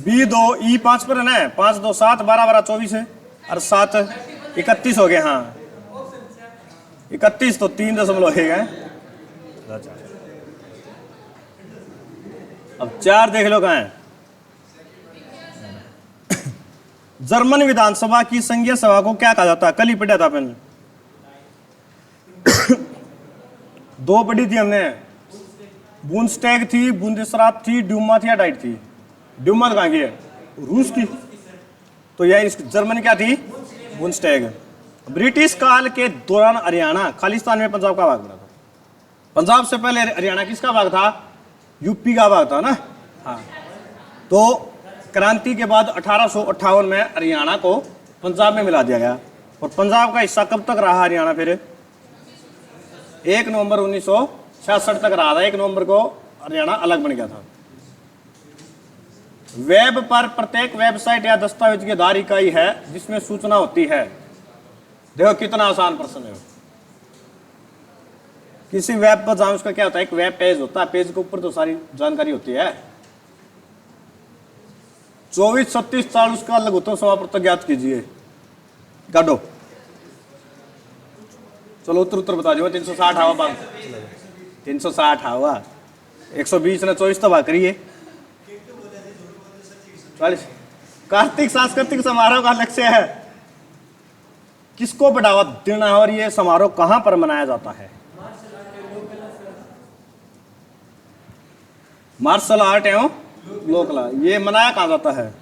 [SPEAKER 1] B2 E5 पर है ना, 5 2 7 12 12 24 है और 7 31 हो गए। हाँ 31 तो 3 है। अब 4 देख लो कहाँ है। जर्मन विधानसभा की संघीय सभा को क्या कहा जाता है, कल ही पढ़ा था मैंने। 2 पढ़ी थी हमने, बुंडस्टैग थी, बुंदेसरात थी, ड्यूमा थी या डाइट थी। ड्यूमा कहाँ की है, रूस की, तो यह जर्मनी क्या थी बुंडस्टैग। ब्रिटिश काल के दौरान हरियाणा खालिस्तान में पंजाब का भाग बना था। पंजाब से पहले हरियाणा किसका भाग था, यूपी का भाग था ना। हाँ तो क्रांति के बाद 1858 में हरियाणा को पंजाब में मिला दिया गया, और पंजाब का हिस्सा कब तक रहा हरियाणा, फिर 1 नवंबर 1966 तक रहा था। 1 नवंबर को हरियाणा अलग बन गया था। वेब पर प्रत्येक वेबसाइट या दस्तावेज की आधार इकाई है जिसमें सूचना होती है। देखो कितना आसान प्रश्न है। किसी वेब पर जाओ, उसका क्या होता है, एक वेब पेज होता है, पेज के ऊपर तो सारी जानकारी होती है। 24 36 40 का लघुत्तम समापवर्तक ज्ञात कीजिए, काटो। चलो उत्तर उत्तर बता दो। 360 हवा बांध, 360 हवा 120 ने 24 तो भाग करिए 40। कार्तिक सांस्कृतिक समारोह का लक्ष्य है किसको बढ़ावा देना है, और यह समारोह कहां पर मनाया जाता है। मार्शल आर्ट एवं लोक कला, ये मनाया कहां जाता है,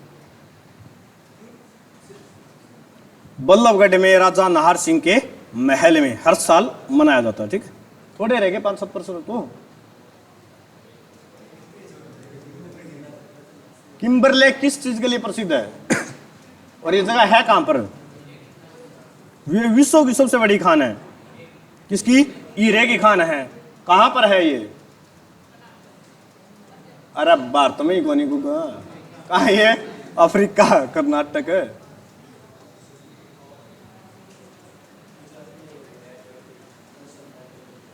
[SPEAKER 1] बल्लभगढ़ में राजा नाहर सिंह के महल में हर साल मनाया जाता है। ठीक, थोड़े रह गए 5-7%। तो किम्बरले किस चीज के लिए प्रसिद्ध है, और ये जगह है कहां पर, विश्व की सबसे बड़ी खान है किसकी, हीरे की खान है। कहां पर है ये, अरे भारत में ही कोनी गुगा, कहा ये, अफ्रीका कर्नाटक है।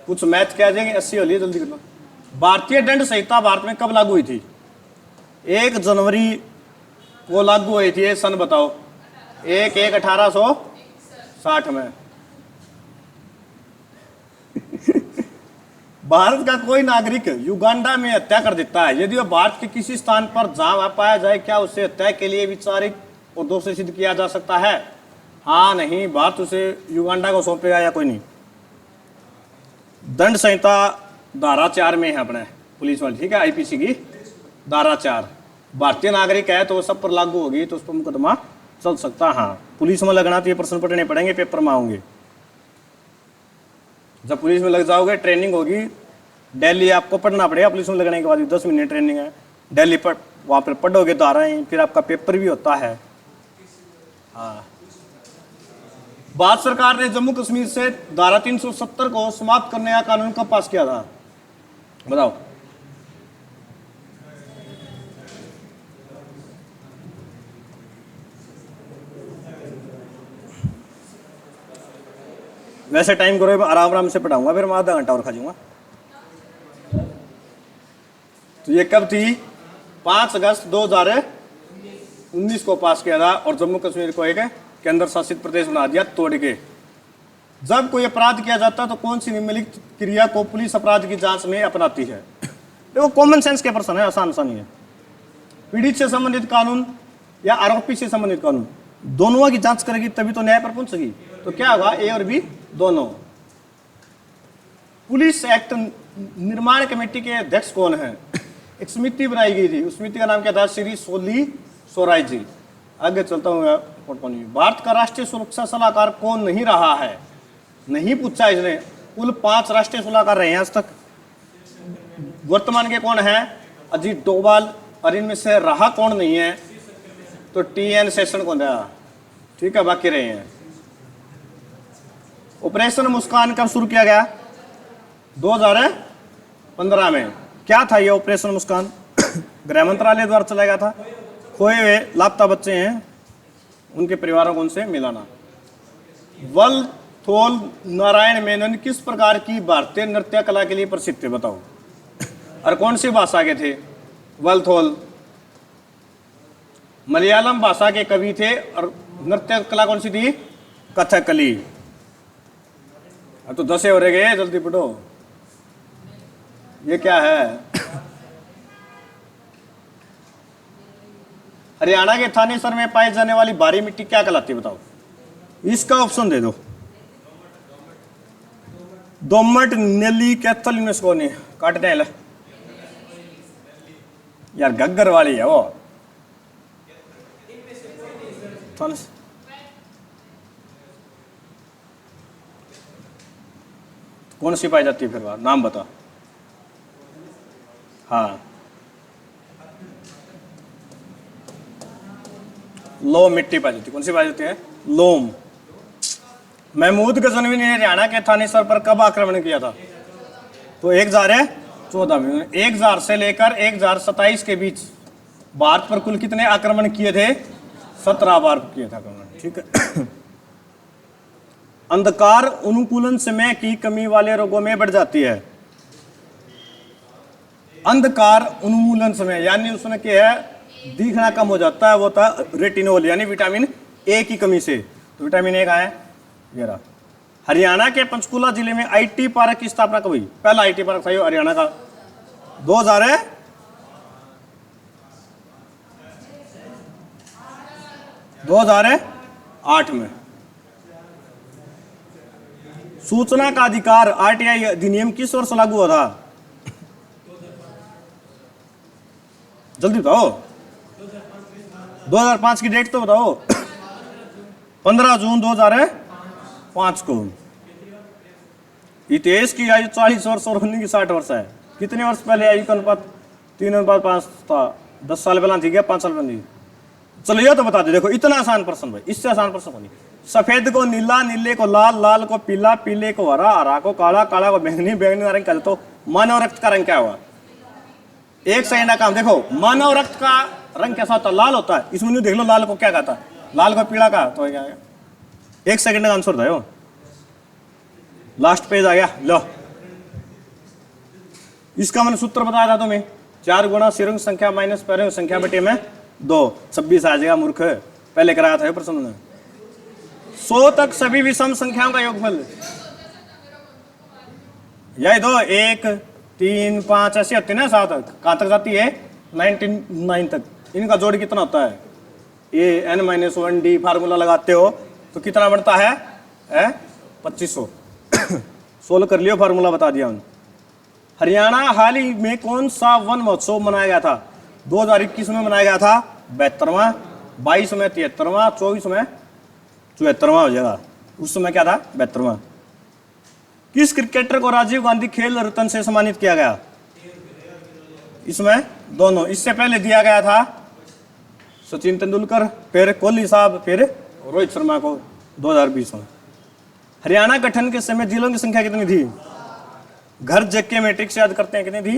[SPEAKER 1] कुछ मैच क्या जाएंगे, 80 होली जल्दी करना। भारतीय दंड संहिता भारत में कब लागू हुई थी, 1 जनवरी को लागू हुई थी। ये सन बताओ, 1/1/1860 में। भारत का कोई नागरिक युगांडा में हत्या कर देता है, यदि वह भारत के किसी स्थान पर जहां पाया जाए, क्या उसे हत्या के लिए विचारित और दोषी सिद्ध किया जा सकता है। हाँ नहीं, भारत उसे युगांडा को सौंपेगा या कोई नहीं। दंड संहिता धारा 4 में है अपने पुलिस वाली, ठीक है, आईपीसी की धारा 4। भारतीय नागरिक है तो सब पर लागू होगी, तो उस पर मुकदमा चल सकता। हाँ पुलिस में लगना तो ये प्रश्न पढ़ने पड़ेंगे, पेपर में आओगे। जब पुलिस में लग जाओगे, ट्रेनिंग होगी दिल्ली, आपको पढ़ना पड़ेगा। पुलिस में लगने के बाद 10 महीने ट्रेनिंग है दिल्ली पर, वहाँ पर पढ़ोगे धाराएं, फिर आपका पेपर भी होता है। हाँ, भारत सरकार ने जम्मू कश्मीर से धारा 370 को समाप्त करने का कानून कब पास किया था, बताओ। वैसे टाइम करो, आराम आराम से पढ़ाऊंगा, फिर मैं आधा घंटा और खा जाऊंगा। तो ये कब थी, 5 अगस्त 2019 को पास किया था, और जम्मू कश्मीर को एक केंद्र शासित प्रदेश बना दिया तोड़ के। जब कोई अपराध किया जाता है तो कौन सी निम्नलिखित क्रिया को पुलिस अपराध की जांच में अपनाती है। देखो कॉमन सेंस के प्रश्न है, आसान आसान है। पीड़ित से संबंधित कानून या आरोपी से संबंधित कानून, दोनों की जांच करेगी तभी तो न्याय पर पहुंचेगी। तो क्या होगा, ए और बी दोनों। पुलिस एक्ट निर्माण कमेटी के अध्यक्ष कौन है, एक समिति बनाई गई थी, उस समिति का नाम क्या था, श्री सोली सोराय जी। आगे चलता हूँ पोर्टफोलियो। भारत का राष्ट्रीय सुरक्षा सलाहकार कौन नहीं रहा है? नहीं पूछा इसने। कुल 5 राष्ट्रीय सलाहकार रहे हैं आज तक। वर्तमान के कौन है? अजीत डोभाल। और इनमें से रहा कौन नहीं है? तो TN शेषन कौन रहा? ठीक है, बाकी रहे हैं। ऑपरेशन मुस्कान कब शुरू किया गया? 2015 में। क्या था ये ऑपरेशन मुस्कान? गृह मंत्रालय द्वारा चलाया गया था। खोए हुए लापता बच्चे हैं, उनके परिवारों को उनसे मिलाना। वलथोल नारायण मेनन किस प्रकार की भारतीय नृत्य कला के लिए प्रसिद्ध थे? बताओ। और कौन सी भाषा के थे? वलथोल मलयालम भाषा के कवि थे। और नृत्य कला कौन सी थी? कथकली। अब तो 10 हो रह गए, जल्दी पढ़ो। ये क्या है? हरियाणा के थानेसर में पाई जाने वाली भारी मिट्टी क्या कहलाती है? बताओ। इसका ऑप्शन दे दो। दोमट, नेली, कैथल, इनमें से कौन है? काटने वाला यार, गग्गर वाली है वो। कौन सी पाई जाती है फिर? बात नाम बता। हाँ, लोम मिट्टी पाई जाती है। कौन सी पाई जाती है? लोम। महमूद गजनवी ने हरियाणा के थानेसर पर कब आक्रमण किया था? तो 1014 में। 1000 से लेकर 1027 के बीच भारत पर कुल कितने आक्रमण किए थे? 17 बार किए थे आक्रमण। ठीक है। अंधकार अनुकूलन समय की कमी वाले रोगों में बढ़ जाती है। अंधकार उन्मूलन समय यानी उसमें क्या है? दिखना कम हो जाता है। वो था रेटिनोल यानी विटामिन ए की कमी से। तो विटामिन ए का है ये रहा। हरियाणा के पंचकुला जिले में IT पार्क की स्थापना कब हुई? पहला IT पार्क था ये हरियाणा का 2008 में। सूचना का अधिकार RTI अधिनियम किस वर्ष लागू हुआ था? जल्दी बताओ। 2005 की डेट तो बताओ। 15 जून 2005 को। इतिहास की आयु 40 वर्ष और होने की 60 वर्ष है। कितने वर्ष पहले आयु का अनुपात 3:5 था? 10 साल पहले थी क्या? 5 साल पहले? चलो ये तो बता दे। देखो, इतना आसान प्रश्न भाई, इससे आसान प्रश्न नहीं। सफेद को नीला, नीले को लाल, लाल को पीला, पीले को हरा, हरा को काला, काला को बैंगनी, बैंगनी का रंग क्या? तो मानव रक्त का रंग क्या हुआ? एक सेकंड का काम देखो। मानव रक्त का रंग कैसा होता है? लाल होता है। इसमें देख लो, लाल को क्या कहता? लाल को पीला का तो क्या? एक सेकंड का आंसर था। लास्ट पेज आ गया। लो, इसका मैंने सूत्र बताया था तुम्हें। 4 गुणा सिरंग संख्या माइनस पैरंग संख्या बटे में 2, 26 आ जाएगा। मूर्ख, पहले कराया था प्रश्न में। 100 तक सभी विषम संख्याओं का योगफल यही दो। 1, 3, 5 ऐसी होती है ना। 7 तक कहां तक जाती है? 99 तक। इनका जोड़ कितना होता है? n-1d। फार्मूला लगाते हो तो कितना बढ़ता है? 2500। सोल्व कर लियो, फार्मूला बता दिया उन्होंने। हरियाणा हाल ही में कौन सा वन महोत्सव मनाया गया था? 2021 में मनाया गया था 72वां, 22 में 73वां, 24 में 74वां हो जाएगा। उस समय क्या था? 72वां। किस क्रिकेटर को राजीव गांधी खेल रत्न से सम्मानित किया गया? इसमें दोनों। इससे पहले दिया गया था सचिन तेंदुलकर, फिर कोहली साहब, फिर रोहित शर्मा को 2020 में। हरियाणा गठन के समय जिलों की संख्या कितनी थी? घर जेके मैट्रिक से याद करते हैं, कितनी थी?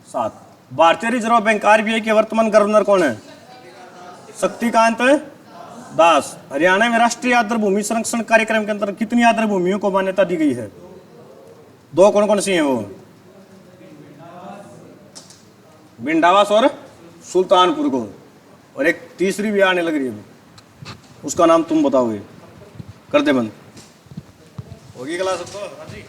[SPEAKER 1] 7। भारतीय रिजर्व बैंक RBI के वर्तमान गवर्नर कौन है? शक्तिकांत दास। हरियाणा में राष्ट्रीय आर्द्र भूमि संरक्षण कार्यक्रम के अंतर्गत कितनी आर्द्र भूमियों को मान्यता दी गई है? 2 कौन कौन सी हैं वो? बिंडावास और सुल्तानपुर को। और एक तीसरी भी आने लग रही है, उसका नाम तुम बताओगे। कर दे बंद। होगी क्लास अब तो? हाँ जी।